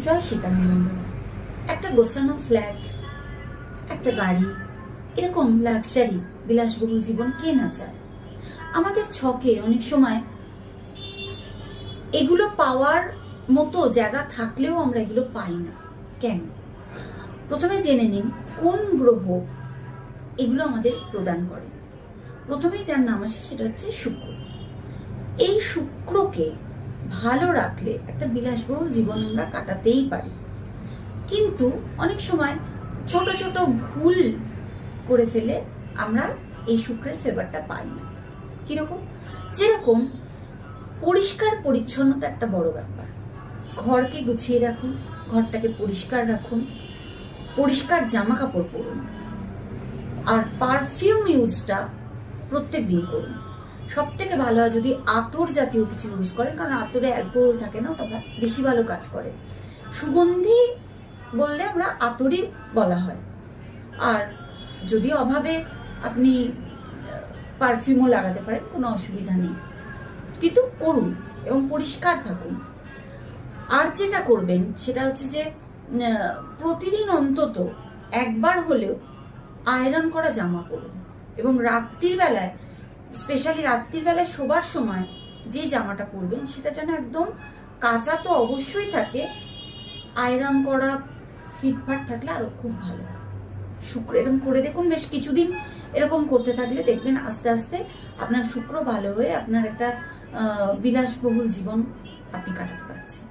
জয় সীতারাম বন্ধুরা। একটা গোছানো ফ্ল্যাট, একটা গাড়ি, এরকম লাক্সারি বিলাসবহুল জীবন কে না চায়? আমাদের ছকে অনেক সময় এগুলো পাওয়ার মতো জায়গা থাকলেও আমরা এগুলো পাই না। কেন? প্রথমে জেনে নিন কোন গ্রহ এগুলো আমাদের প্রদান করে। প্রথমেই যার নাম আসে সেটা হচ্ছে শুক্র। এই শুক্রকে ভালো রাখলে একটা বিলাসবহুল জীবন আমরা কাটাতেই পারি, কিন্তু অনেক সময় ছোট ছোট ভুল করে ফেলে আমরা এই শুক্রের ফেভারটা পাই না। কিরকম? যেরকম পরিষ্কার পরিচ্ছন্নতা একটা বড় ব্যাপার। ঘরকে গুছিয়ে রাখুন, ঘরটাকে পরিষ্কার রাখুন, পরিষ্কার জামা কাপড় পরুন, আর পারফিউম ইউজটা প্রত্যেক দিন করুন। সব থেকে ভালো হয় যদি আতর জাতীয় কিছু ইউজ করেন, কারণ আতরে অ্যালকোহল থাকে না, ওটা বেশি ভালো কাজ করে। সুগন্ধি বললে আমরা আতরই বলা হয়। আর যদি অভাবে আপনি পারফিউমও লাগাতে পারেন, কোনো অসুবিধা নেই, কিন্তু করুন এবং পরিষ্কার থাকুন। আর যেটা করবেন সেটা হচ্ছে যে প্রতিদিন অন্তত একবার হলেও আয়রন করা জামা পরুন, এবং রাত্রির বেলায়, স্পেশালি রাত্রির বেলায় শোবার সময় যে জামাটা পরবেন সেটা যেন একদম কাঁচা তো অবশ্যই থাকে, আয়রন করা ফিটফাট থাকলে আরো খুব ভালো। শুক্র এরকম করে দেখুন, বেশ কিছুদিন এরকম করতে থাকলে দেখবেন আস্তে আস্তে আপনার শুক্র ভালো হয়ে আপনার একটা বিলাসবহুল জীবন আপনি কাটাতে পারছেন।